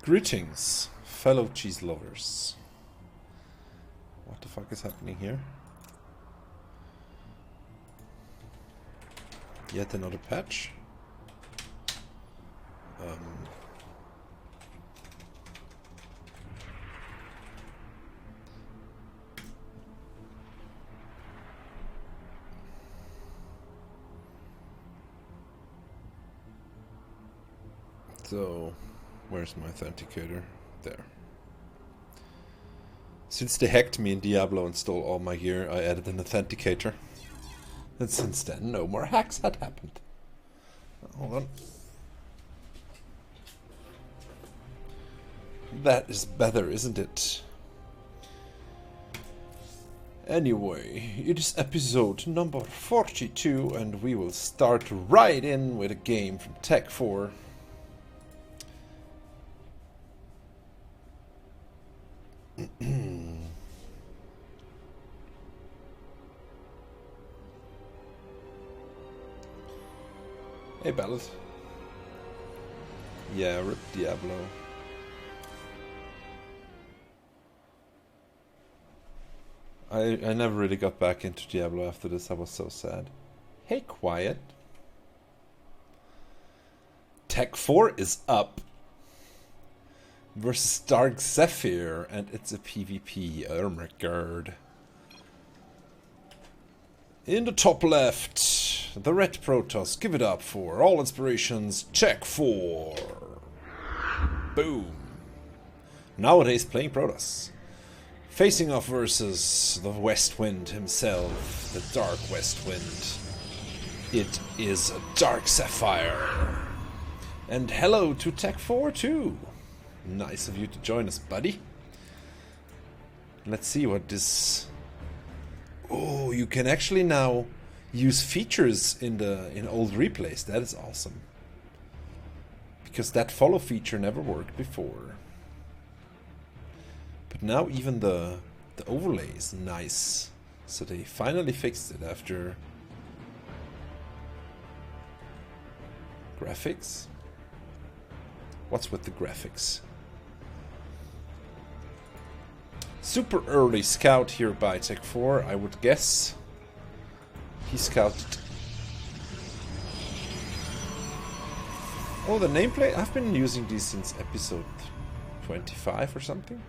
Greetings, fellow cheese lovers. What the fuck is happening here? Yet another patch. So, where's my authenticator? There. Since they hacked me in Diablo and stole all my gear, I added an authenticator. And since then, no more hacks had happened. Hold on. That is better, isn't it? Anyway, it is episode number 42, and we will start right in with a game from Tech 4. Hey, Ballad. Yeah, rip Diablo. I never really got back into Diablo after this. I was so sad. Hey, quiet. Tech 4 is up. Versus Dark Zephyr, and it's a PvP. Oh my god. In the top left, the red Protoss. Give it up for all inspirations. Tech 4. Boom. Nowadays playing Protoss. Facing off versus the West Wind himself, the Dark West Wind. It is a Dark Zephyr. And hello to Tech 4 too. Nice of you to join us, buddy. Let's see what this... Oh, you can actually now use features in old replays. That is awesome. Because that follow feature never worked before. But now even the overlay is nice. So they finally fixed it after... Graphics? What's with the graphics? Super early scout here by Tech 4, I would guess. He scouted. Oh, the nameplate? I've been using these since episode 25 or something.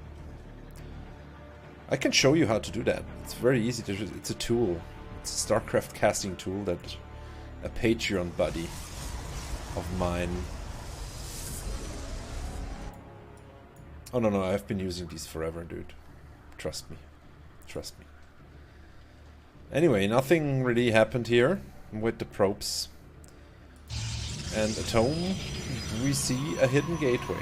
I can show you how to do that. It's very easy. It's a tool. It's a StarCraft casting tool that a Patreon buddy of mine... Oh no, I've been using these forever, dude. Trust me. Trust me. Anyway, nothing really happened here with the probes. And at home, we see a hidden gateway.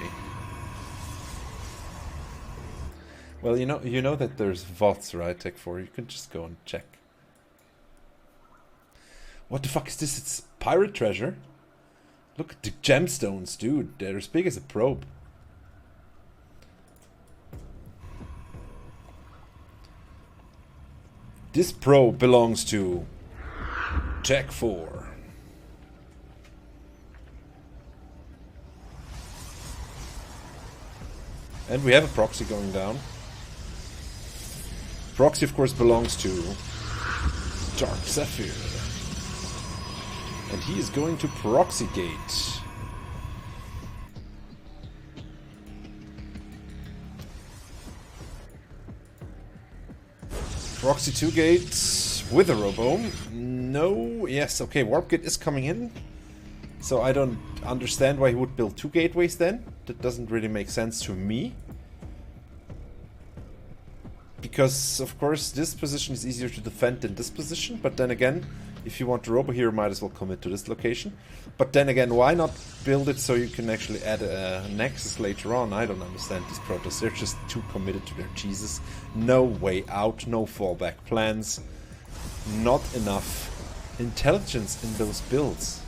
Well, you know that there's VODs, right, Tech 4? You can just go and check. What the fuck is this? It's pirate treasure? Look at the gemstones, dude. They're as big as a probe. This probe belongs to Tech 4. And we have a proxy going down. Proxy, of course, belongs to Dark Zephyr. And he is going to Proxy Gate. Proxy 2 gates with a robo. No, yes, okay, Warp Gate is coming in. So I don't understand why he would build 2 gateways then. That doesn't really make sense to me. Because, of course, this position is easier to defend than this position. But then again, if you want to robo here, might as well commit to this location. But then again, why not build it so you can actually add a nexus later on? I don't understand these Protoss. They're just too committed to their cheeses. No way out, no fallback plans. Not enough intelligence in those builds.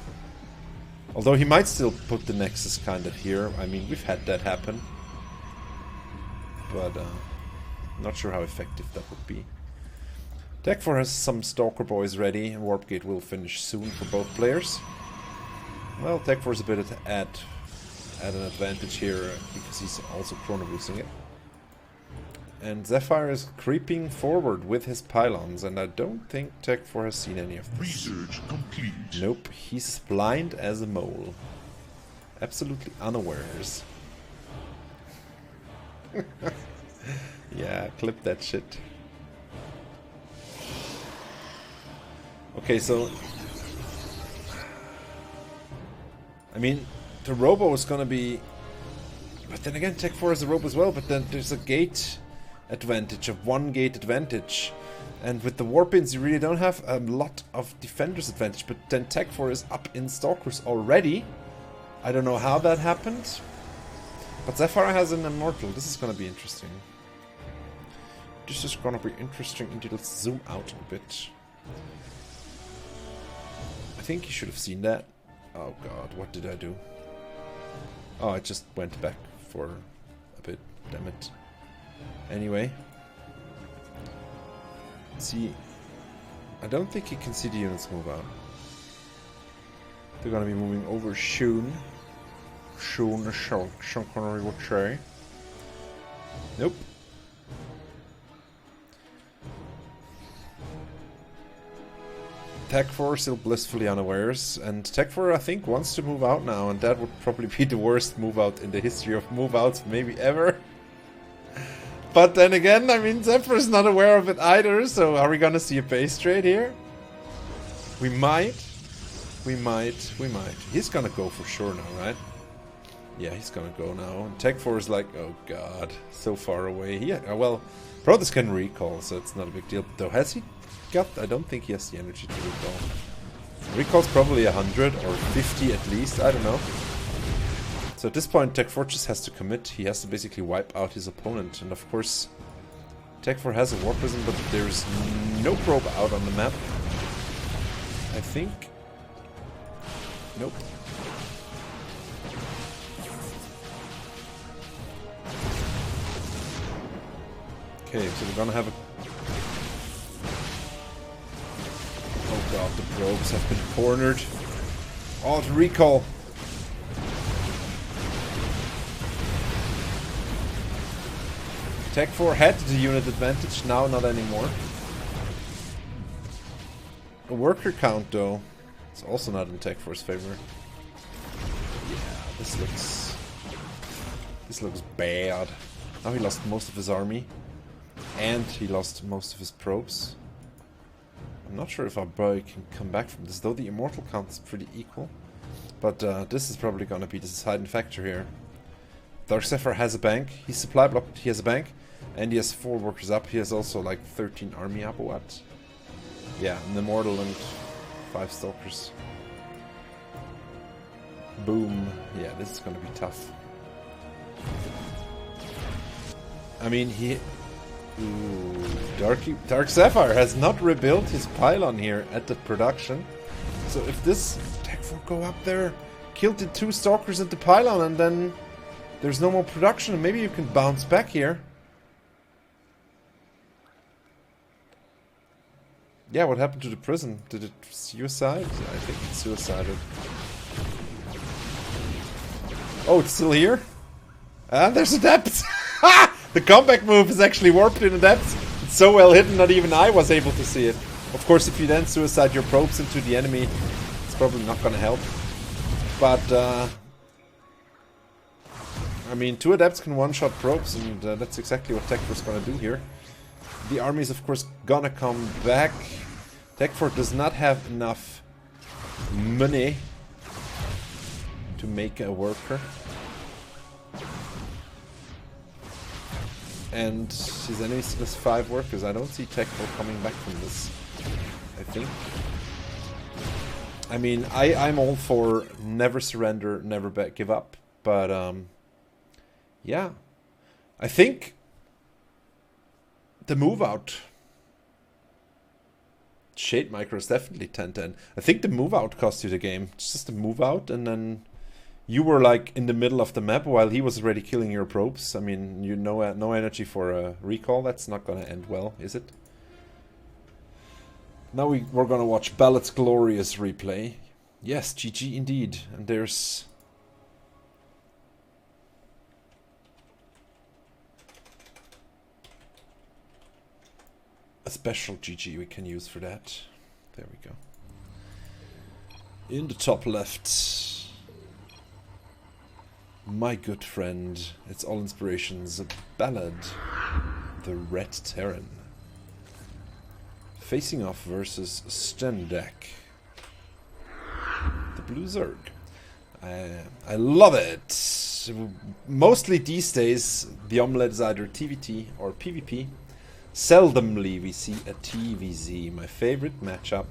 Although he might still put the nexus kind of here. I mean, we've had that happen. But, not sure how effective that would be. Tech 4 has some Stalker Boys ready, and Warp Gate will finish soon for both players. Well, Tech 4 is a bit at an advantage here because he's also chrono boosting it. And Zephyr is creeping forward with his pylons, and I don't think Tech 4 has seen any of this. Research complete. Nope, he's blind as a mole. Absolutely unawares. Yeah, clip that shit. Okay, so... I mean, the Robo is gonna be... But then again, Tech 4 has a Robo as well, but then there's a gate advantage, of 1 gate advantage. And with the Warpins, you really don't have a lot of defenders advantage, but then Tech 4 is up in Stalkers already. I don't know how that happened. But Zephyr has an Immortal. This is gonna be interesting. This is gonna be interesting. Indeed, let's zoom out a bit. I think you should have seen that. Oh god, what did I do? Oh, I just went back for a bit. Damn it. Anyway. See, I don't think you can see the units move out. They're gonna be moving over Sean Connery would say. Nope. Tech 4 still blissfully unawares, and Tech 4 I think wants to move out now, and that would probably be the worst move out in the history of move outs, maybe ever. But then again, I mean, Zephyr's not aware of it either, so are we gonna see a base trade here? We might. We might. He's gonna go for sure now, right? Yeah, he's gonna go now. And Tech 4 is like, oh god, so far away. Well, Protoss can recall, so it's not a big deal. Though, has he got... I don't think he has the energy to recall. Recall's probably 100 or 50 at least, I don't know. So at this point, Tech 4 just has to commit. He has to basically wipe out his opponent. And of course, Tech 4 has a War Prism, but there's no probe out on the map. I think... Nope. Okay, so we're gonna have a... Oh god, the probes have been cornered. Oh, to recall. Tech 4 had the unit advantage, now not anymore. A worker count though, it's also not in Tech 4's favor. Yeah, this looks bad. Now he lost most of his army. And he lost most of his probes. I'm not sure if our boy can come back from this, though the immortal count is pretty equal. But this is probably gonna be the deciding factor here. Dark Zephyr has a bank, he's supply blocked, he has a bank, and he has 4 workers up. He has also like 13 army up or what? Yeah, an immortal and 5 stalkers. Boom. Yeah, this is gonna be tough. I mean, Ooh, Dark Zephyr has not rebuilt his pylon here at the production. So if this Tech 4 go up there, killed the 2 stalkers at the pylon, and then there's no more production, maybe you can bounce back here. Yeah, what happened to the prison? Did it suicide? I think it suicided. Oh, it's still here? And there's a depth! The comeback move is actually warped in the depths. It's so well hidden that even I was able to see it. Of course, if you then suicide your probes into the enemy, it's probably not gonna help. But, I mean, 2 adepts can one-shot probes, and that's exactly what Tech 4 is gonna do here. The army is, of course, gonna come back. Tech 4 does not have enough money to make a worker. And his enemy still has 5 workers. I don't see Tech 4 coming back from this, I think. I mean, I'm all for never surrender, never give up. But, yeah. I think the move out. Shade Micro is definitely 10-10. I think the move out cost you the game. It's just a move out, and then you were like in the middle of the map while he was already killing your probes. I mean, you know, no energy for a recall. That's not gonna end well, is it? Now we're gonna watch Ballad's glorious replay. Yes, GG indeed. And there's special GG we can use for that. There we go. In the top left, my good friend, it's all inspirations, a ballad, the Red Terran. Facing off versus Stendak, the Blue Zerg. I love it. Mostly these days, the Omlette is either TVT or PvP. Seldomly we see a TVZ, my favorite matchup.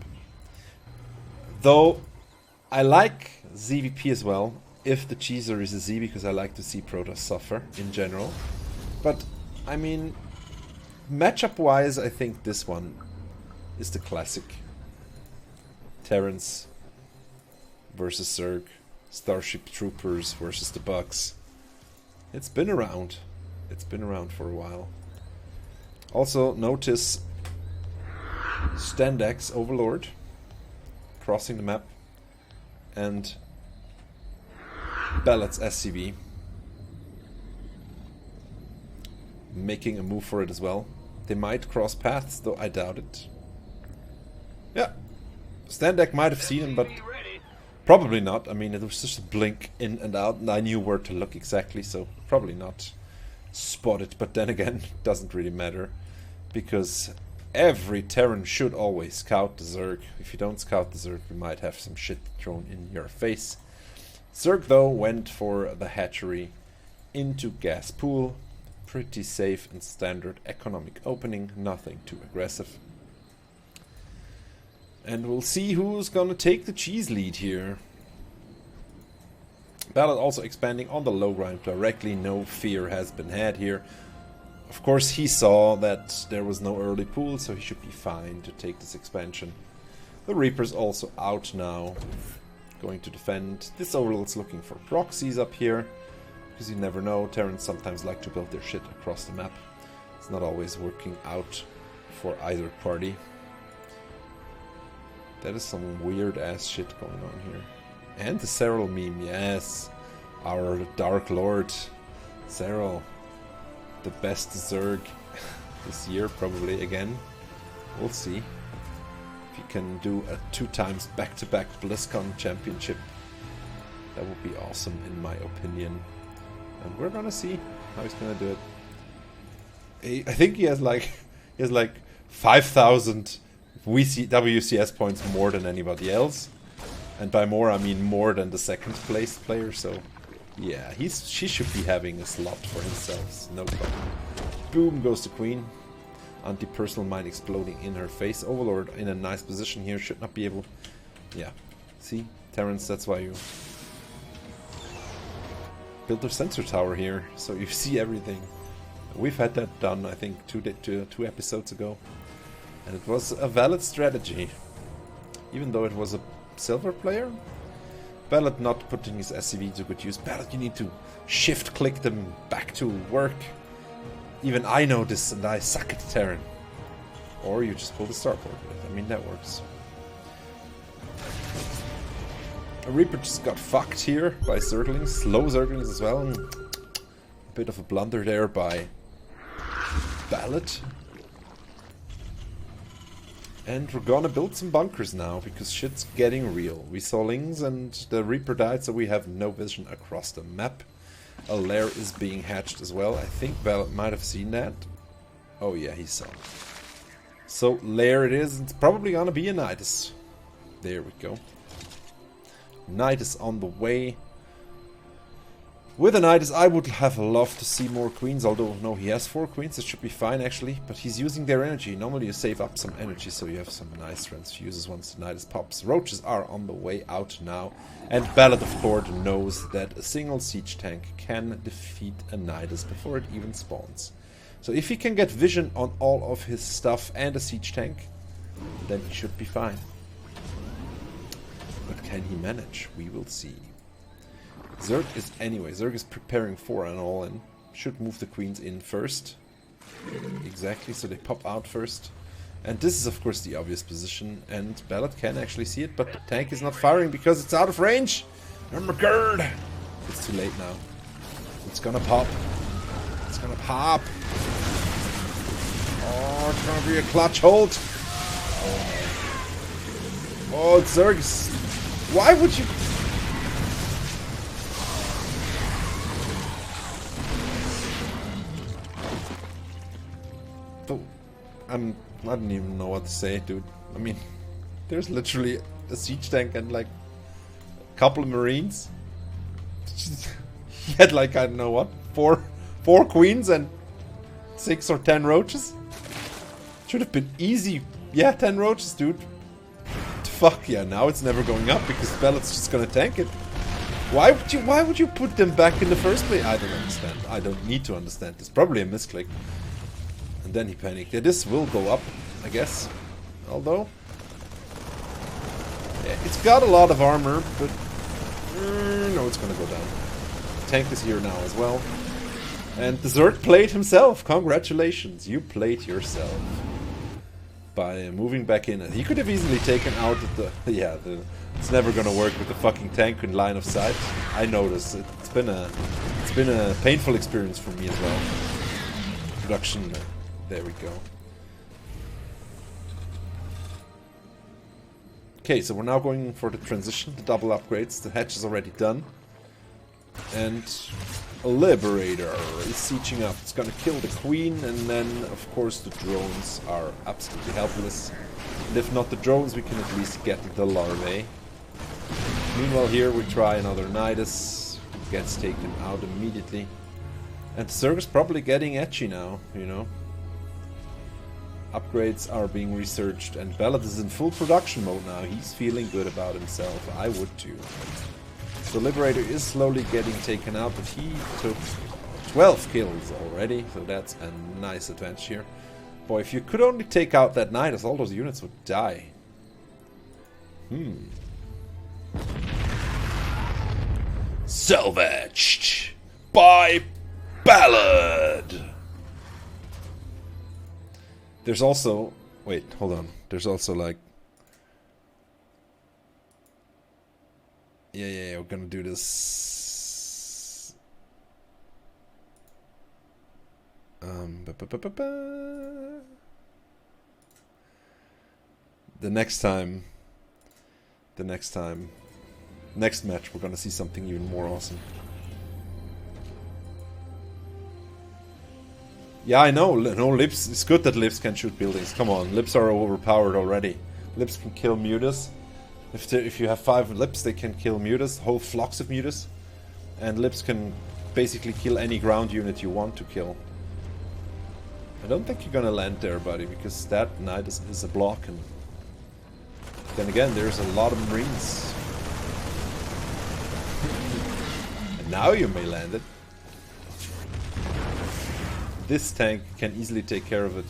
Though I like ZVP as well, if the cheeser is a Z, because I like to see Protoss suffer in general. But, I mean, matchup-wise, I think this one is the classic. Terrans versus Zerg, Starship Troopers versus the Bucks. It's been around. It's been around for a while. Also, notice Stendak's Overlord crossing the map and Ballad's SCV making a move for it as well. They might cross paths, though I doubt it. Yeah, Stendak might have seen him, but probably not. I mean, it was just a blink in and out, and I knew where to look exactly, so probably not spotted. But then again, it doesn't really matter, because every Terran should always scout the Zerg. If you don't scout the Zerg, you might have some shit thrown in your face. Zerg, though, went for the hatchery into gas pool. Pretty safe and standard economic opening, nothing too aggressive. And we'll see who's gonna take the cheese lead here. Ballad also expanding on the low ground directly, no fear has been had here. Of course he saw that there was no early pool, so he should be fine to take this expansion. The Reaper's also out now, going to defend. This Overlord's looking for proxies up here, because you never know, Terrans sometimes like to build their shit across the map. It's not always working out for either party. That is some weird ass shit going on here. And the Cyril meme, yes. Our Dark Lord. Cyril. The best Zerg this year, probably again. We'll see. If he can do a 2 times back-to-back BlizzCon championship, that would be awesome in my opinion. And we're gonna see how he's gonna do it. I think he has like 5,000 WCS points more than anybody else. And by more I mean more than the second place player, so yeah, she should be having a slot for himself, no problem. Boom goes the Queen. Anti-personal mine exploding in her face. Overlord in a nice position here, should not be able... Yeah, see? Terrans, that's why you build a sensor tower here, so you see everything. We've had that done, I think, two episodes ago. And it was a valid strategy. Even though it was a silver player. Ballad not putting his SCV to good use. Ballad, you need to shift click them back to work. Even I know this and I suck at Terran. Or you just pull the starport with it. I mean, that works. A Reaper just got fucked here by Zerglings. Slow Zerglings as well. A bit of a blunder there by Ballad. And we're gonna build some bunkers now, because shit's getting real. We saw Lings and the Reaper died, so we have no vision across the map. A lair is being hatched as well. I think Ballad might have seen that. Oh yeah, he saw it. So lair it is. It's probably gonna be a Nidus. There we go. Nidus on the way. With a Nidus, I would have loved to see more queens, although no, he has 4 queens, it should be fine actually, but he's using their energy. Normally you save up some energy so you have some nice transfuses once the Nidus pops. Roaches are on the way out now, and Ballad of course knows that a single siege tank can defeat a Nidus before it even spawns. So if he can get vision on all of his stuff and a siege tank, then he should be fine. But can he manage? We will see. Zerg is preparing for an all-in. Should move the queens in first. Exactly, so they pop out first. And this is of course the obvious position, and Ballad can actually see it, but the tank is not firing because it's out of range! Oh my god! It's too late now. It's gonna pop. It's gonna pop! Oh, it's gonna be a clutch hold. Oh, Zergs. Why would you... Oh, I don't even know what to say, dude. I mean, there's literally a siege tank and like a couple of marines. He had like, I don't know what, four queens and 6 or 10 roaches. Should have been easy. Yeah, 10 roaches, dude. Fuck yeah, now it's never going up because Bellet's just gonna tank it. Why would you put them back in the first place? I don't understand. I don't need to understand. It's probably a misclick. And then he panicked. Yeah, this will go up, I guess. Although, yeah, it's got a lot of armor, but no, it's gonna go down. Tank is here now as well. And the Zerg played himself. Congratulations, you played yourself by moving back in. And he could have easily taken out the it's never gonna work with the fucking tank in line of sight. I noticed. It's been a painful experience for me as well. Production. There we go. Okay, so we're now going for the transition, the double upgrades. The hatch is already done. And a Liberator is sieging up. It's gonna kill the queen, and then, of course, the drones are absolutely helpless. And if not the drones, we can at least get the larvae. Meanwhile, here we try another Nidus. Gets taken out immediately. And the Zerg is probably getting etchy now, you know. Upgrades are being researched, and Bellet is in full production mode now. He's feeling good about himself. I would too. The Liberator is slowly getting taken out, but he took 12 kills already, so that's a nice advantage here. Boy, if you could only take out that Nidus, all those units would die. Salvaged by Ballad. There's also... Wait, hold on. There's also like... Yeah, we're gonna do this... Next match, we're gonna see something even more awesome. Yeah, I know. No, Lips. It's good that Lips can shoot buildings. Come on, Lips are overpowered already. Lips can kill Mutas. If you have 5 Lips, they can kill Mutas, whole flocks of Mutas. And Lips can basically kill any ground unit you want to kill. I don't think you're gonna land there, buddy, because that knight is a block. And then again, there's a lot of Marines. And now you may land it. This tank can easily take care of it.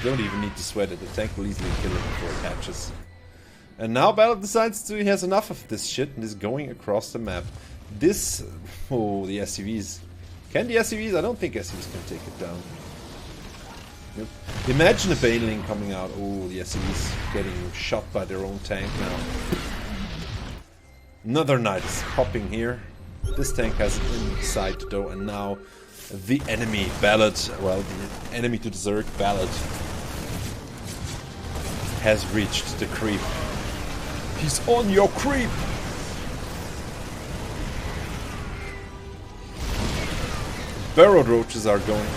You don't even need to sweat it. The tank will easily kill it before it hatches. And now Battle decides he has enough of this shit and is going across the map. This... Oh, the SCVs. Can the SCVs? I don't think SCVs can take it down. Yep. Imagine a Baneling coming out. Oh, the SCVs getting shot by their own tank now. Another knight is popping here. This tank has it inside though, and now the enemy Ballad, well, the enemy to the Zerg, Ballad, has reached the creep. He's on your creep! Burrowed roaches are going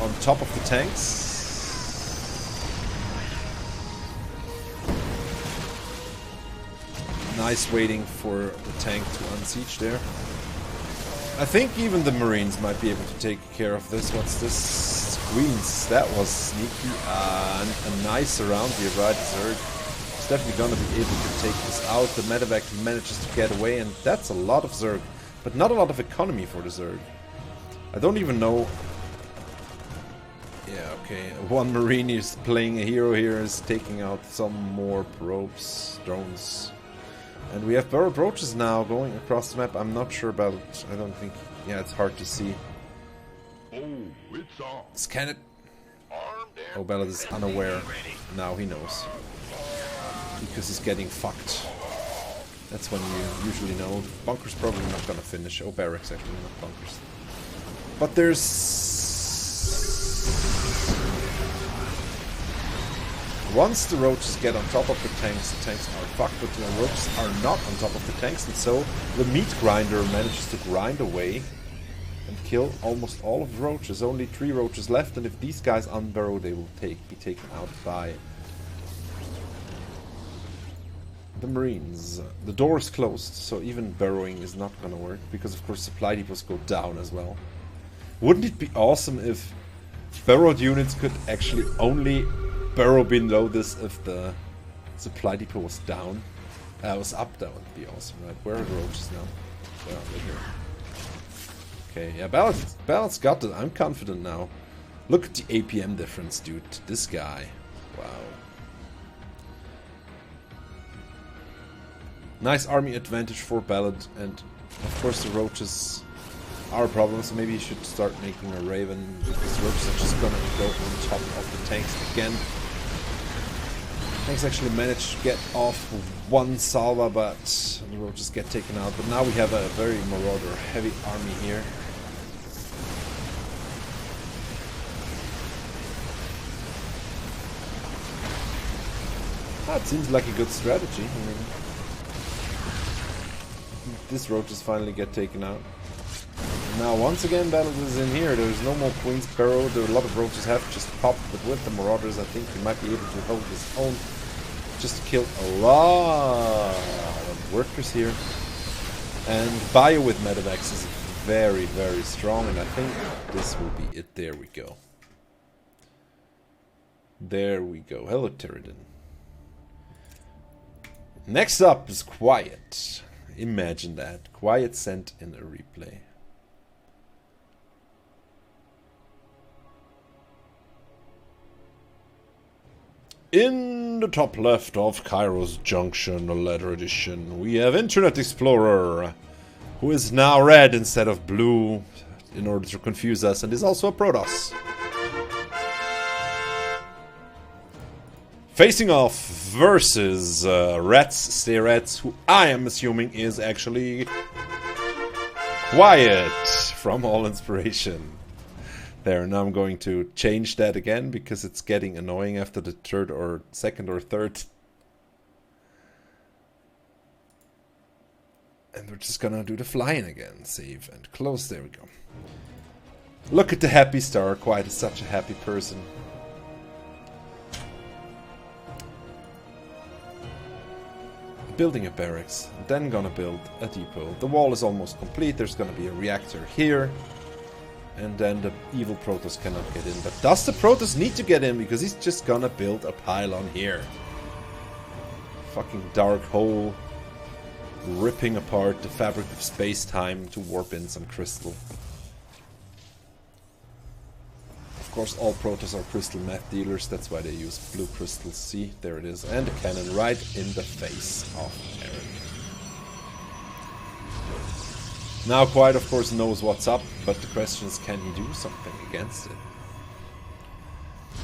on top of the tanks. Nice waiting for the tank to unsiege there. I think even the Marines might be able to take care of this. What's this? Queens. That was sneaky. A nice around here, right? Zerg is definitely gonna be able to take this out. The medevac manages to get away, and that's a lot of Zerg. But not a lot of economy for the Zerg. I don't even know... Yeah, okay. One Marine is playing a hero here, is taking out some more probes, drones. And we have burrowed roaches now going across the map. I'm not sure about it. I don't think... Yeah, it's hard to see. Oh, it's on. Scan it. Oh, Ballad is unaware. Now he knows. Because he's getting fucked. That's when you usually know. Bunker's probably not gonna finish. Oh, barracks actually, not bunkers. But there's Once the roaches get on top of the tanks are fucked, but the roaches are not on top of the tanks, and so the meat grinder manages to grind away and kill almost all of the roaches. Only 3 roaches left, and if these guys unburrow, they will be taken out by the Marines. The door is closed, so even burrowing is not gonna work, because of course supply depots go down as well. Wouldn't it be awesome if burrowed units could actually only burrow below this if the supply depot was down? Was up, that would be awesome, right? Where are the roaches now? Where are they here? Okay, yeah, Balance got it. I'm confident now. Look at the APM difference, dude. This guy. Wow. Nice army advantage for Ballad, and of course the roaches are a problem, so maybe you should start making a Raven, because roaches are just gonna go on top of the tanks again. Tanks actually managed to get off one salva, but the roaches get taken out. But now we have a very marauder heavy army here. That seems like a good strategy. I mean, this roaches finally get taken out. Now once again Balance is in here. There's no more Queen's Barrow. There are a lot of roaches have just popped, but with the Marauders I think he might be able to hold his own. Just kill a lot of workers here. And Bio with Medevacs is very, very strong, and I think this will be it. There we go. There we go. Hello, Pterodon. Next up is Quiet. Imagine that. Quiet sent in a replay. In the top left of Kairos Junction, a letter edition, we have Internet Explorer, who is now red instead of blue, in order to confuse us, and is also a Protoss. Facing off versus Rats, Stay Rats, who I am assuming is actually Quiet from All Inspiration. There, now I'm going to change that again because it's getting annoying after the second or third. And we're just gonna do the flying again. Save and close. There we go. Look at the happy star. Quiet is such a happy person. Building a barracks, then gonna build a depot. The wall is almost complete. There's gonna be a reactor here. And then the evil Protoss cannot get in. But does the Protoss need to get in? Because he's just gonna build a pylon here. Fucking dark hole. Ripping apart the fabric of space-time to warp in some crystal. Of course, all Protoss are crystal meth dealers. That's why they use blue crystals. See, there it is. And the cannon right in the face of Terran. Now Quiet, of course, knows what's up, but the question is, can he do something against it?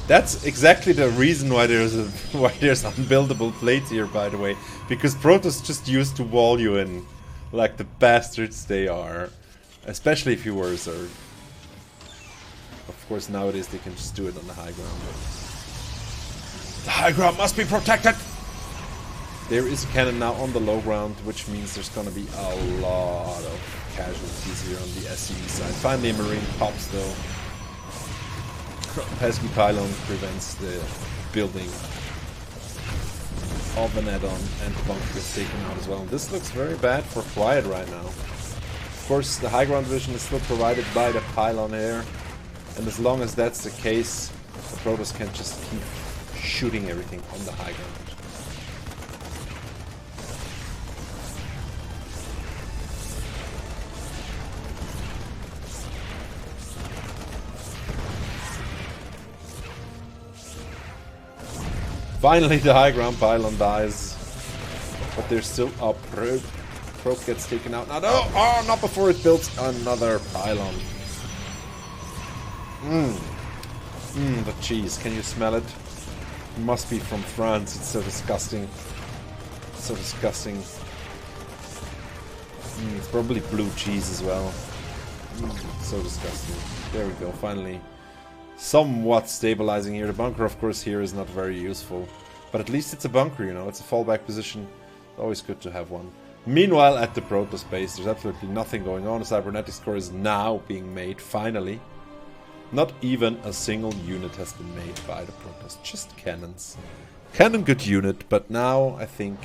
That's exactly the reason why there's unbuildable plates here, by the way, because Protoss just used to wall you in, like the bastards they are, especially if you were a Zerg. Of course, nowadays they can just do it on the high ground. The high ground must be protected. There is a cannon now on the low ground, which means there's gonna be a lot of casualties here on the SCV side. Finally a Marine pops though. Pesky pylon prevents the building of an add-on, and the bunker gets taken out as well. This looks very bad for Quiet right now. Of course the high ground vision is still provided by the pylon here, and as long as that's the case, the Protoss can just keep shooting everything on the high ground. Finally, the high ground pylon dies, but there's still a probe. Probe gets taken out. Now, no! Oh, not before it builds another pylon. The cheese. Can you smell it? It must be from France. It's so disgusting. So disgusting. It's probably blue cheese as well. So disgusting. There we go. Finally, somewhat stabilizing here. The bunker, of course, here is not very useful. But at least it's a bunker, you know. It's a fallback position. Always good to have one. Meanwhile, at the Protoss base, there's absolutely nothing going on. The cybernetics core is now being made, finally. Not even a single unit has been made by the Protoss. Just cannons. Cannon good unit, but now I think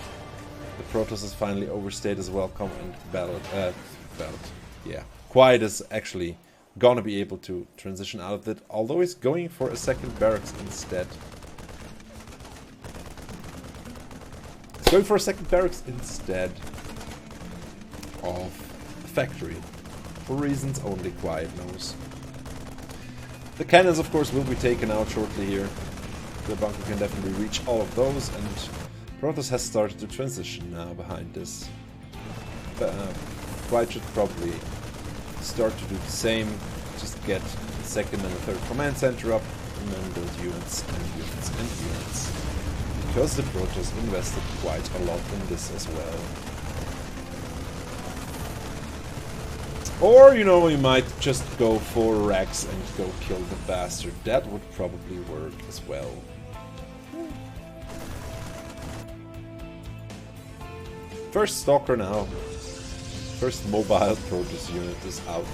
the Protoss has finally overstayed his welcome and Quiet is actually gonna be able to transition out of it, although he's going for a second barracks instead. He's going for a second barracks instead of the factory, for reasons only Quiet knows. The cannons, of course, will be taken out shortly here. The bunker can definitely reach all of those, and Protoss has started to transition now behind this. Quiet should probably start to do the same, just get the second and the third command center up, and then build units and units and units. Because the Protoss invested quite a lot in this as well. Or, you know, we might just go for Rex and go kill the bastard. That would probably work as well. First Stalker now. First mobile Protoss unit is out.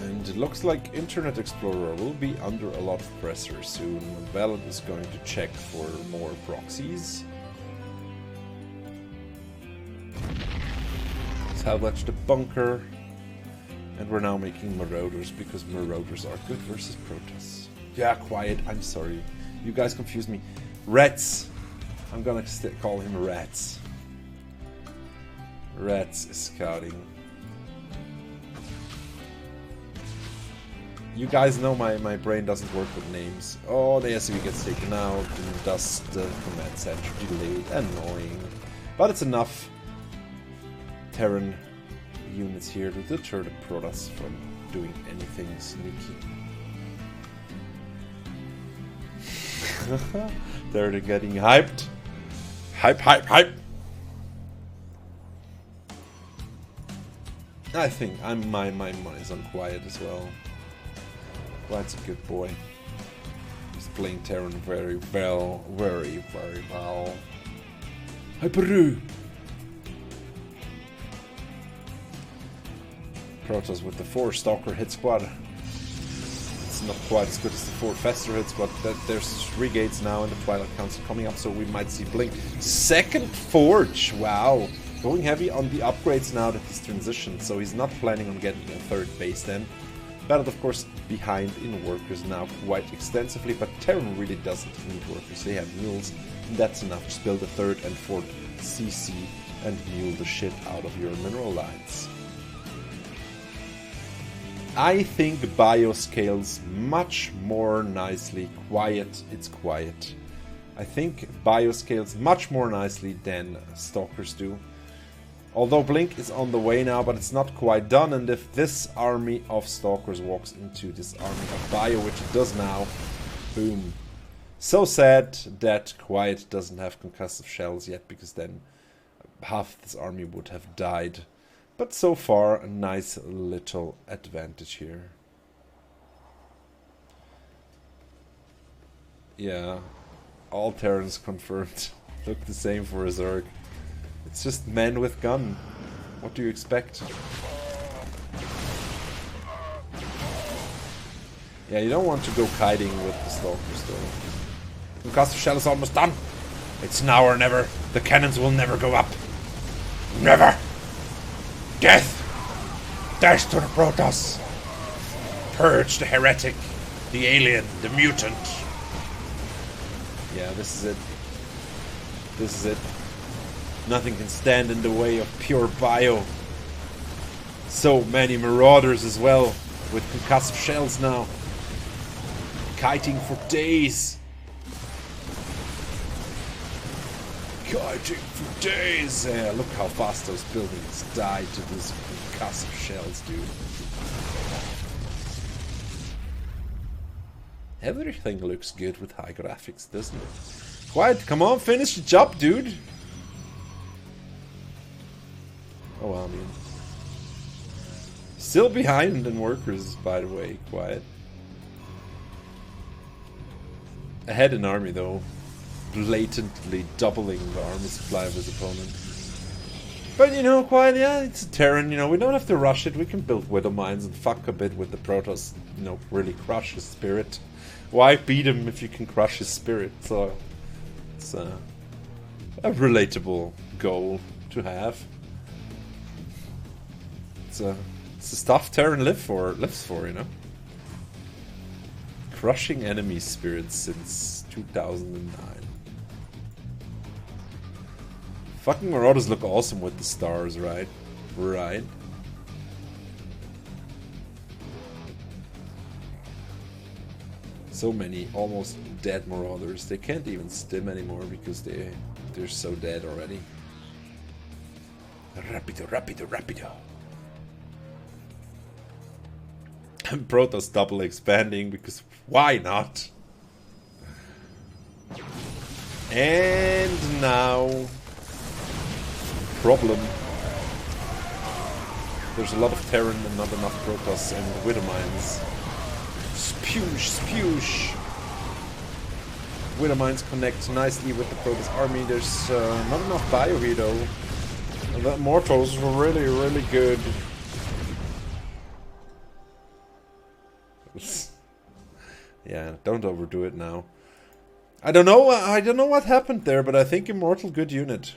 And it looks like Internet Explorer will be under a lot of pressure soon. Valid is going to check for more proxies. Salvage the bunker. And we're now making Marauders, because Marauders are good versus Protoss. Yeah, Quiet, I'm sorry. You guys confuse me. Rats. I'm gonna call him Rats. Rats is scouting. You guys know my brain doesn't work with names. Oh, the SUV gets taken out, and thus the command center delayed. Annoying. But it's enough Terran units here to deter the Protoss from doing anything sneaky. They're getting hyped. Hype, hype, hype! I think my money's on Quiet as well. Quiet's a good boy. He's playing Terran very well. Very, very well. Hyperu! Protoss with the 4 Stalker hit squad. It's not quite as good as the 4 Fester hit squad. There's 3 gates now in the Twilight Council coming up, so we might see Blink. Second Forge! Wow! Going heavy on the upgrades now that he's transitioned, so he's not planning on getting a 3rd base then. Battled, of course, behind in workers now quite extensively, but Terran really doesn't need workers. They have mules, and that's enough. Just build a 3rd and 4th CC and mule the shit out of your mineral lines. I think Bio scales much more nicely. Quiet, it's Quiet. I think Bio scales much more nicely than Stalkers do. Although Blink is on the way now, but it's not quite done, and if this army of Stalkers walks into this army of Bio, which it does now, boom. So sad that Quiet doesn't have concussive shells yet, because then half this army would have died. But so far, a nice little advantage here. Yeah, all Terrans confirmed. Look the same for a Zerg. It's just men with gun. What do you expect? Yeah, you don't want to go kiting with the Stalkers though. Concussive shell is almost done. It's now or never. The cannons will never go up. Never! Death! Death to the Protoss! Purge the heretic, the alien, the mutant. Yeah, this is it. This is it. Nothing can stand in the way of pure Bio. So many Marauders as well, with concussive shells now. Kiting for days. Kiting for days! Yeah, look how fast those buildings died to these concussive shells, dude. Everything looks good with high graphics, doesn't it? Quiet, come on, finish the job, dude! Oh, well, I mean... Still behind in workers, by the way, quiet. Ahead in army though. Blatantly doubling the army supply of his opponent. But you know, quiet, yeah, it's a Terran, you know, we don't have to rush it. We can build Widow Mines and fuck a bit with the Protoss, you know, really crush his spirit. Why beat him if you can crush his spirit? So it's a relatable goal to have. It's the stuff Terran lives for, you know. Crushing enemy spirits since 2009. Fucking Marauders look awesome with the stars, right? Right. So many almost dead Marauders. They can't even stim anymore because they're so dead already. Rapido, rapido, rapido. And Protoss double expanding because why not? And now problem. There's a lot of Terran and not enough Protoss and Widow Mines. Spoosh, spoosh. Widow Mines connect nicely with the Protoss army. There's not enough bio here though. And the Mortals were really, really good. Yeah, don't overdo it now. I don't know what happened there, but I think Immortal good unit.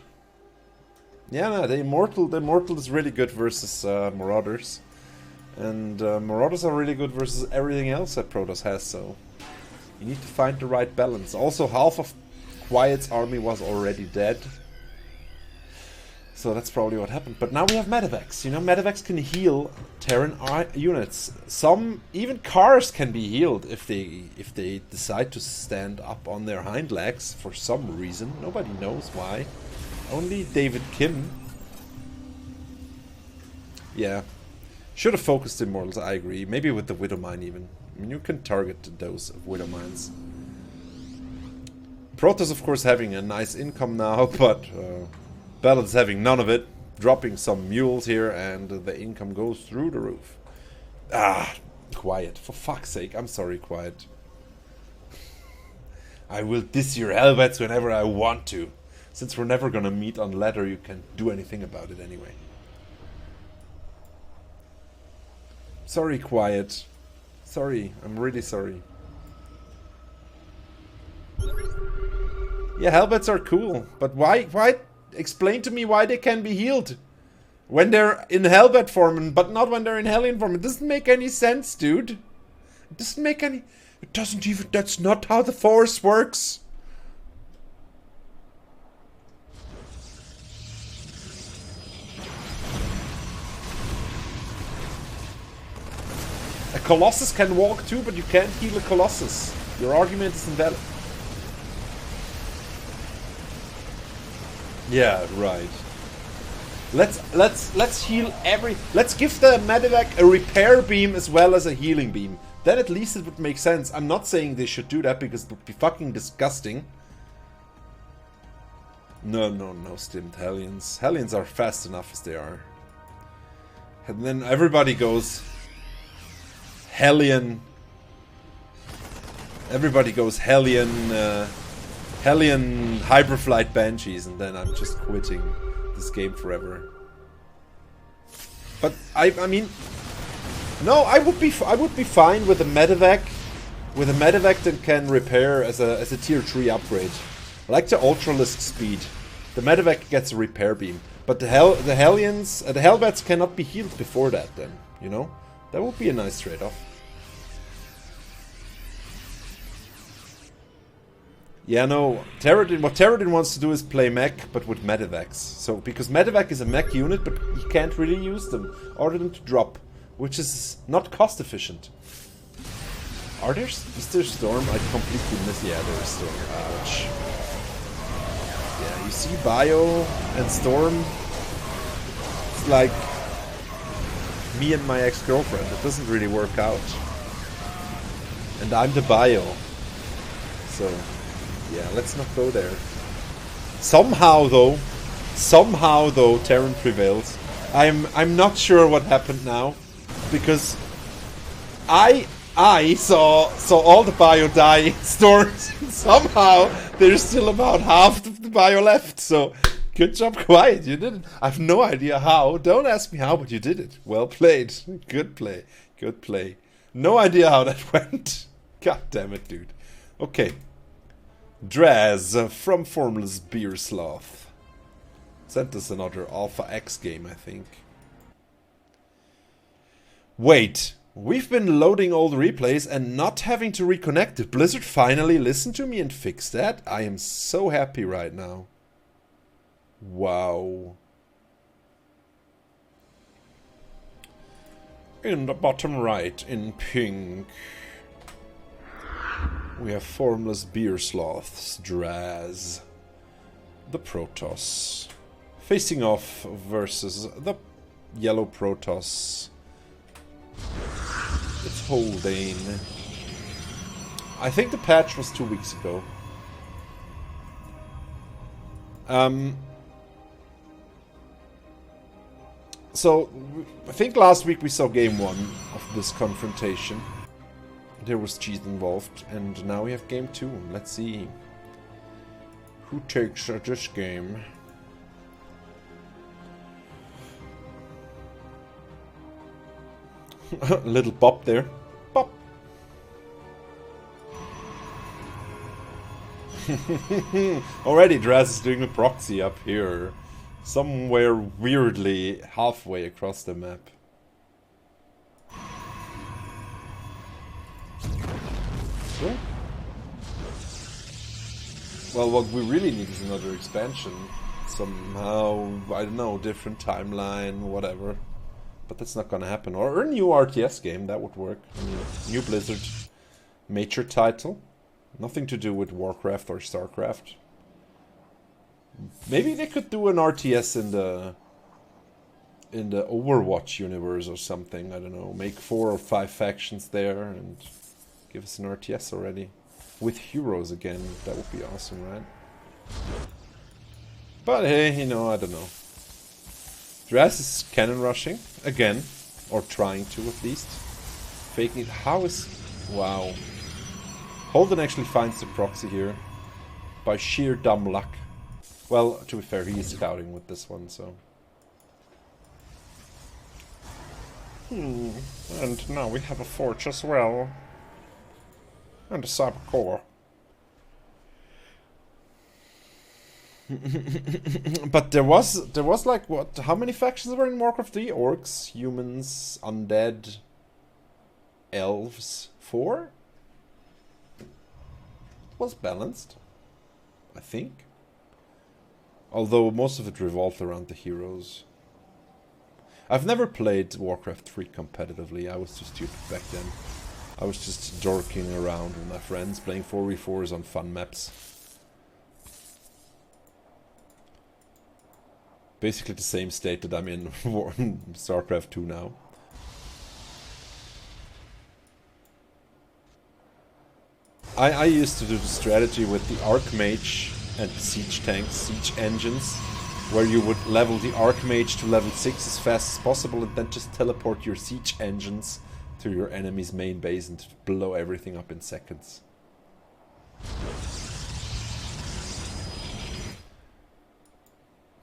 Yeah, no, the Immortal is really good versus Marauders. And Marauders are really good versus everything else that Protoss has, so you need to find the right balance. Also, half of Quiet's army was already dead. So that's probably what happened. But now we have Medivacs. You know, Medivacs can heal Terran units. Some, even cars can be healed if they decide to stand up on their hind legs for some reason. Nobody knows why. Only David Kim. Yeah. Should have focused Immortals, I agree. Maybe with the Widow Mine even. I mean, you can target the dose of Widow Mines. Protoss, of course, having a nice income now, but Ballad's having none of it. Dropping some mules here, and the income goes through the roof. Ah, Quiet. For fuck's sake, I'm sorry, Quiet. I will diss your Helvets whenever I want to. Since we're never gonna meet on ladder, you can't do anything about it anyway. Sorry, Quiet. Sorry, I'm really sorry. Yeah, Helvets are cool, but why explain to me why they can be healed when they're in Hellbat form, but not when they're in Hellion form. It doesn't make any sense, dude. It doesn't make any... It doesn't even... That's not how the Force works. A Colossus can walk too, but you can't heal a Colossus. Your argument is invalid. Yeah, right. Let's heal every... Let's give the Medivac a repair beam as well as a healing beam. Then at least it would make sense. I'm not saying they should do that because it would be fucking disgusting. No, stimmed Hellions. Hellions are fast enough as they are. And then everybody goes... Hellion. Everybody goes Hellion... Hellion Hyperflight Banshees, and then I'm just quitting this game forever. But I mean, no, I would be fine with a Medivac, that can repair as a tier 3 upgrade. I like the Ultralisk speed. The Medivac gets a repair beam, but the Hellions, the Hellbats cannot be healed before that. Then you know that would be a nice trade-off. Yeah, no, what Terradin wants to do is play mech, but with Medivacs. So, because Medivac is a mech unit, but he can't really use them. Order them to drop, which is not cost efficient. Is there Storm? I completely missed. Yeah, there's Storm. Ouch. Yeah, you see Bio and Storm? It's like me and my ex-girlfriend. It doesn't really work out. And I'm the Bio. So... yeah, let's not go there. Somehow though, Terran prevails. I'm not sure what happened now. because I saw all the bio die in stores. Somehow there's still about half of the bio left. So good job, Quiet. You did it. I have no idea how. Don't ask me how, but you did it. Well played. Good play. Good play. No idea how that went. God damn it, dude. Okay. Draz from Formless Beer Sloth sent us another Alpha X game, I think. Wait. We've been loading old replays and not having to reconnect. Did Blizzard finally listen to me and fix that? I am so happy right now. Wow. In the bottom right, in pink, we have Formless Beer Sloths, Draz, the Protoss, facing off versus the yellow Protoss. It's Haldane. I think the patch was 2 weeks ago. So, I think last week we saw game 1 of this confrontation. There was cheese involved, and now we have game 2. Let's see who takes this game. Little pop there. Pop. Already Draz is doing a proxy up here. Somewhere weirdly halfway across the map. Cool. Well, what we really need is another expansion. Somehow, I don't know, different timeline, whatever. But that's not gonna happen. Or a new RTS game, that would work. I mean, new Blizzard major title. Nothing to do with Warcraft or Starcraft. Maybe they could do an RTS in the Overwatch universe or something. I don't know. Make 4 or 5 factions there and give us an RTS already. With heroes again. That would be awesome, right? But hey, you know, I don't know. Draz is cannon rushing again, or trying to at least. Faking it. How is... Wow. Holden actually finds the proxy here by sheer dumb luck. Well, to be fair, he is scouting with this one, so... And now we have a forge as well. And a cyber core. But there was like, what, how many factions were in Warcraft 3? Orcs, humans, undead, elves, 4? Was balanced, I think. Although most of it revolved around the heroes. I've never played Warcraft 3 competitively, I was too stupid back then. I was just dorking around with my friends, playing 4v4s on fun maps. Basically the same state that I'm in Starcraft 2 now. I used to do the strategy with the Archmage and siege tanks, siege engines, where you would level the Archmage to level 6 as fast as possible and then just teleport your siege engines to your enemy's main base and blow everything up in seconds.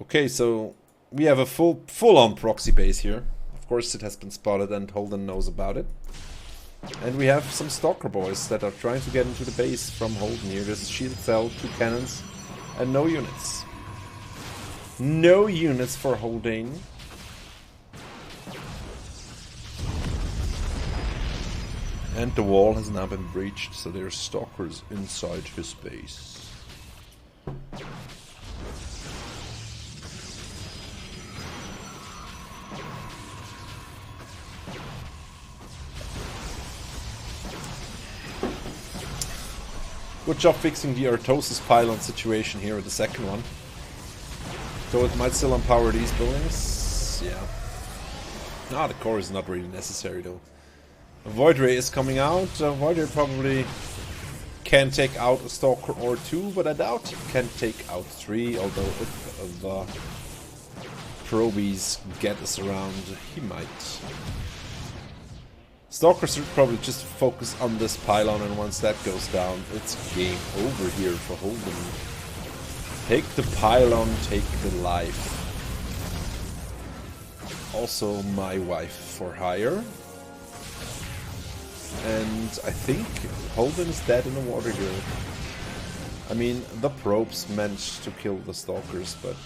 Okay, so we have a full-on proxy base here. Of course it has been spotted and Holden knows about it. And we have some Stalker boys that are trying to get into the base from Holden here. There's a shield cell, 2 cannons, and no units. No units for Haldane. And the wall has now been breached, so there's stalkers inside his base. Good job fixing the Artosis pylon situation here with the second one. Though it might still empower these buildings. Yeah. Ah, the core is not really necessary though. A Void Ray is coming out. Void Ray probably can take out a Stalker or 2, but I doubt he can take out 3, although if the probies get us around, he might. Stalkers should probably just focus on this pylon, and once that goes down, it's game over here for Holden. Take the pylon, take the life. Also my wife for hire. And I think Holden is dead in the water here. I mean, the probes managed to kill the stalkers, but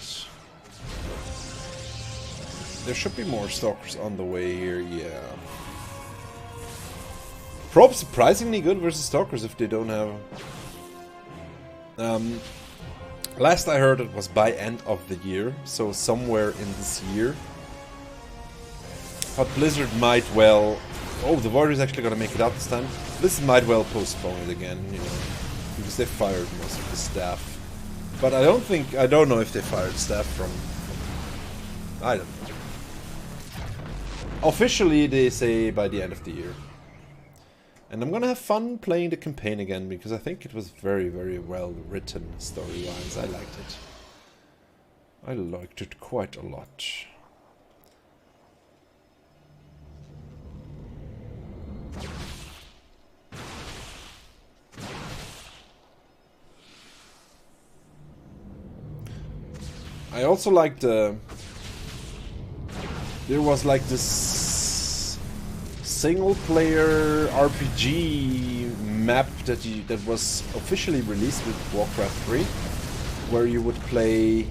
there should be more stalkers on the way here, yeah. Probes surprisingly good versus stalkers if they don't have... last I heard it was by end of the year, so somewhere in this year. But Blizzard might well... Oh, the Warriors actually gonna make it out this time. Blizzard might well postpone it again, you know, because they fired most of the staff. But I don't know if they fired staff from I don't know. Officially they say by the end of the year. And I'm gonna have fun playing the campaign again, because I think it was very, very well written story-wise. I liked it. I liked it quite a lot. I also liked there was like this single-player RPG map that was officially released with Warcraft 3, where you would play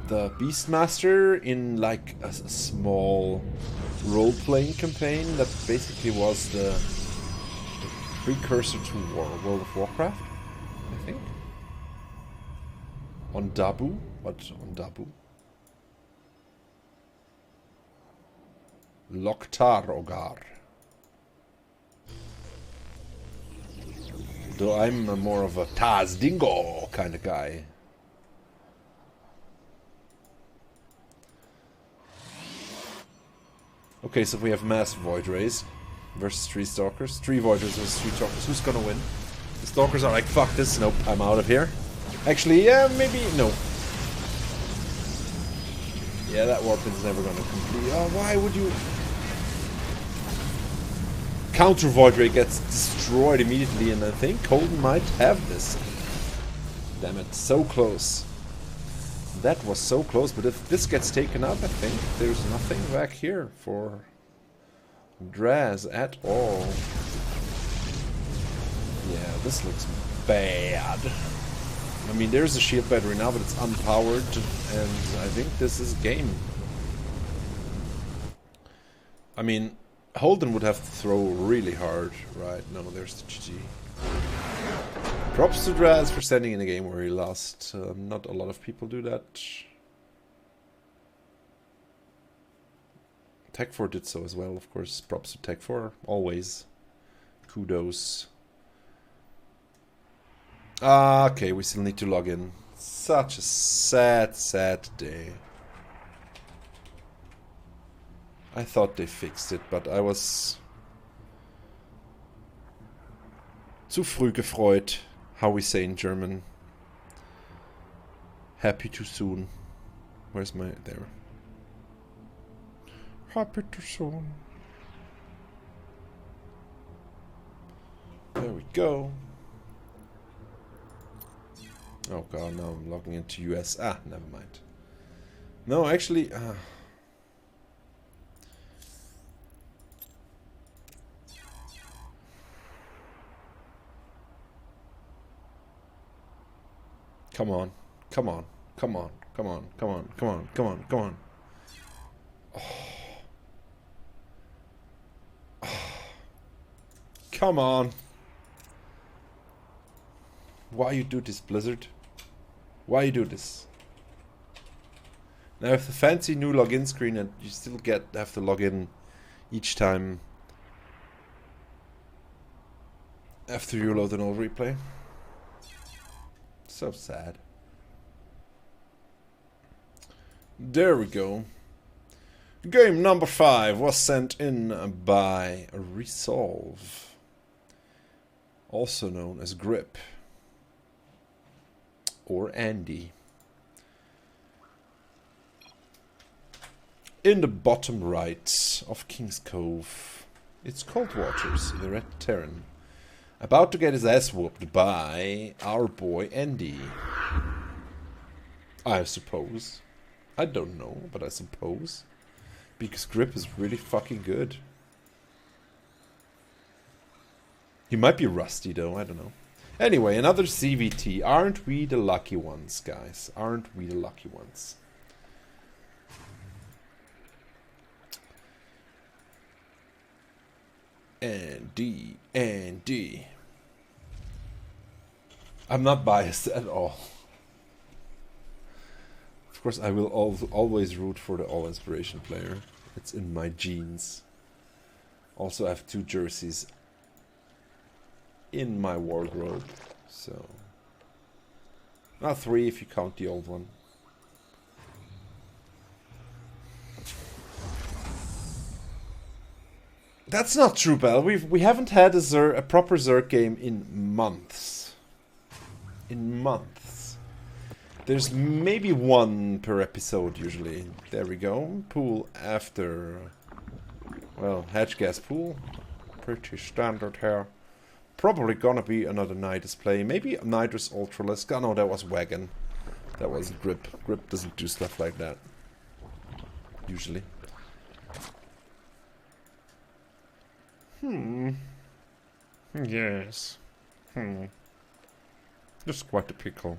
the Beastmaster in like a small role-playing campaign that basically was the precursor to World of Warcraft, I think. On Dabu? What on Dabu? Loktar Ogar. Though I'm more of a Taz Dingo kind of guy. Okay, so we have Mass Void Rays versus 3 Stalkers. 3 Void Rays versus 3 Stalkers. Who's gonna win? The Stalkers are like, fuck this, nope, I'm out of here. Actually, yeah, maybe, no. Yeah, that weapon's never gonna complete. Oh, why would you... Counter Void Ray gets destroyed immediately, and I think Holden might have this. Damn it, so close. That was so close, but if this gets taken out, I think there's nothing back here for Draz at all. Yeah, this looks bad. I mean, there's a shield battery now, but it's unpowered, and I think this is game. I mean, Holden would have to throw really hard, right? No, there's the GG. Props to Draz for standing in a game where he lost. Not a lot of people do that. Tech4 did so as well, of course. Props to Tech4, always. Kudos. Okay, we still need to log in. Such a sad, sad day. I thought they fixed it, but I was zu früh gefreut, how we say in German. Happy too soon. Where's my... there. Happy too soon. There we go. Oh god, now I'm logging into US. Ah, never mind. No, actually... Come on, come on, come on, come on, come on, come on, come on, come on. Oh. Oh. Come on. Why you do this, Blizzard? Why you do this? Now I have the fancy new login screen, and you still have to log in each time after you load an old replay. So sad. There we go. Game number 5 was sent in by Resolve, also known as Grip or Andy. In the bottom right of King's Cove, It's Cold Waters, the Red Terran. About to get his ass whooped by our boy Andy. I suppose. I don't know, but I suppose. Because Grip is really fucking good. He might be rusty though, I don't know. Anyway, another CVT. Aren't we the lucky ones, guys? Aren't we the lucky ones? Andy. I'm not biased at all. Of course, I will always root for the all inspiration player. It's in my genes. Also, I have 2 jerseys in my wardrobe, so not 3 if you count the old one. That's not true, Bell. We haven't had a proper Zerg game in months. There's maybe 1 per episode usually. There we go. Pool after, well, hatch gas pool. Pretty standard here. Probably gonna be another Nidus play. Maybe Nidus Ultralisk. Oh no, that was Wagon. That was Grip. Grip doesn't do stuff like that. Usually. Yes. Just quite a pickle.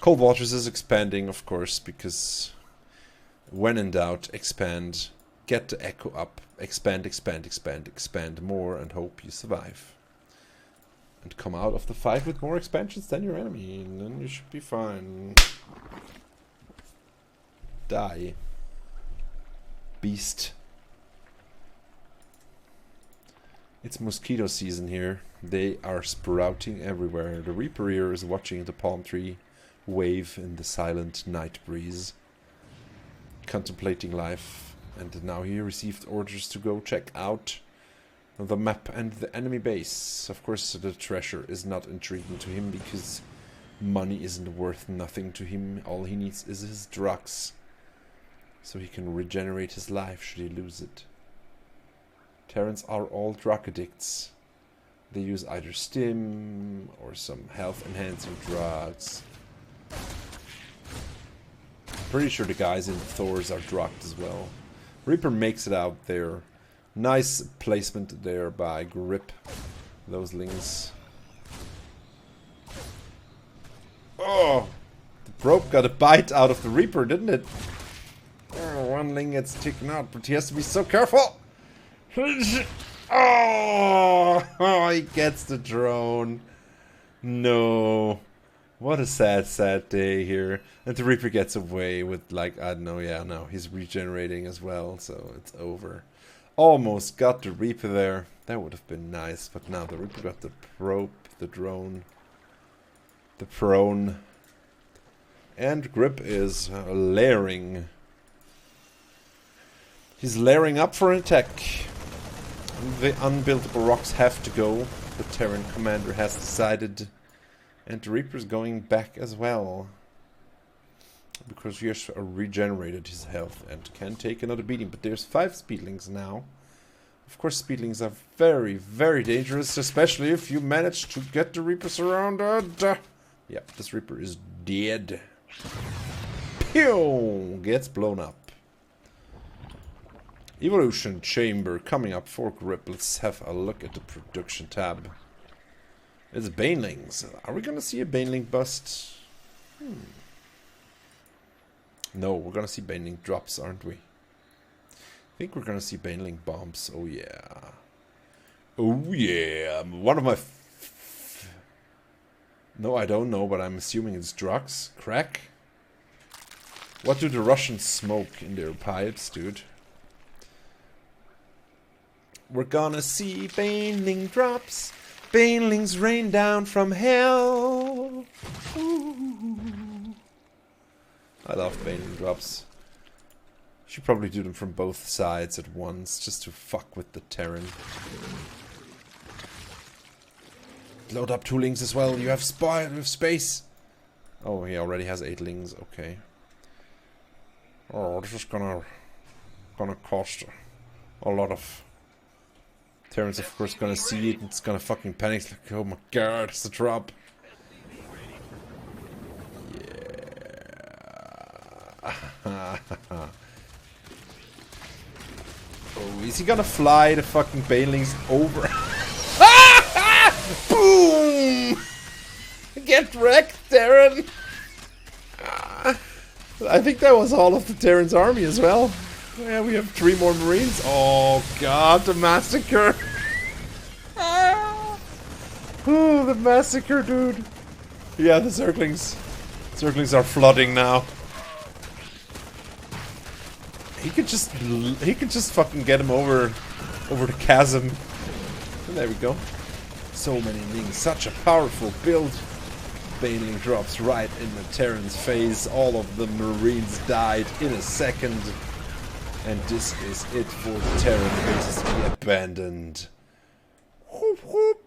Cold Waters is expanding, of course, because when in doubt, expand. Get the echo up. Expand more and hope you survive. And come out of the fight with more expansions than your enemy. And then you should be fine. Die. Beast. It's mosquito season here. They are sprouting everywhere. The Reaper here is watching the palm tree wave in the silent night breeze. Contemplating life. And now he received orders to go check out the map and the enemy base. Of course, the treasure is not intriguing to him because money isn't worth nothing to him. All he needs is his drugs. So he can regenerate his life should he lose it. Terrans are all drug addicts. They use either stim or some health enhancing drugs. Pretty sure the guys in Thor's are drugged as well. Reaper makes it out there. Nice placement there by Grip. Those lings. Oh! The probe got a bite out of the Reaper, didn't it? Oh, 1 ling gets taken out, but he has to be so careful! Oh, he gets the drone. No. What a sad, sad day here. And the Reaper gets away with, like, I don't know, yeah, no, he's regenerating as well, so it's over. Almost got the Reaper there. That would have been nice, but now the Reaper got the probe, the drone, the prone. And Grip is layering. He's layering up for an attack. The unbuildable rocks have to go. The Terran commander has decided. And the Reaper's going back as well. Because he has regenerated his health and can take another beating. But there's 5 speedlings now. Of course, speedlings are very, very dangerous. Especially if you manage to get the Reaper surrounded. Yep, this Reaper is dead. Pew! Gets blown up. Evolution Chamber coming up for Grip. Let's have a look at the production tab. It's Banelings. Are we gonna see a Baneling bust? No, we're gonna see Baneling drops, aren't we? I think we're gonna see Baneling bombs. Oh yeah. Oh yeah. One of my... No, I don't know, but I'm assuming it's drugs. Crack? What do the Russians smoke in their pipes, dude? We're gonna see Baneling drops. Banelings rain down from hell. Ooh. I love Baneling drops. Should probably do them from both sides at once, just to fuck with the Terran. Load up 2 lings as well. You have space. Oh, he already has 8 lings. Okay. Oh, this is gonna gonna cost a lot of... Terrans, of course, gonna see it and it's gonna fucking panic. It's like, oh my god, it's a drop. Yeah. Oh, is he gonna fly the fucking banelings over? Boom! Get wrecked, Terran! I think that was all of the Terran's army as well. Yeah, we have 3 more Marines. Oh god, the massacre! Oh, the massacre, dude. Yeah, the Zerglings. Zerglings are flooding now. He could just fucking get him over the chasm. And there we go. So many things, such a powerful build. Baneling drops right in the Terran's face. All of the Marines died in a second. And this is it for the Terran bases to be abandoned. Whoop whoop.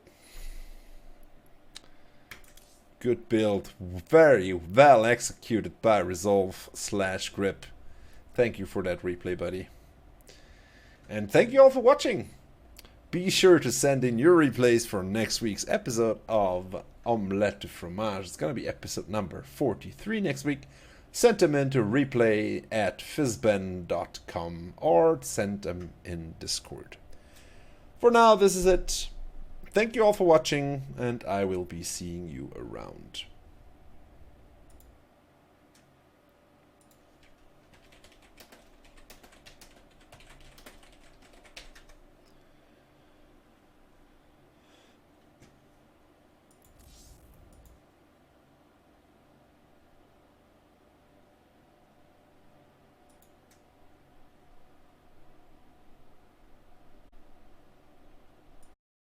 Good build. Very well executed by Resolve/Grip. Thank you for that replay, buddy. And thank you all for watching. Be sure to send in your replays for next week's episode of Omlette de Fromage. It's going to be episode number 43 next week. Send them in to replay@fizzben.com or send them in Discord. For now, this is it. Thank you all for watching, and I will be seeing you around.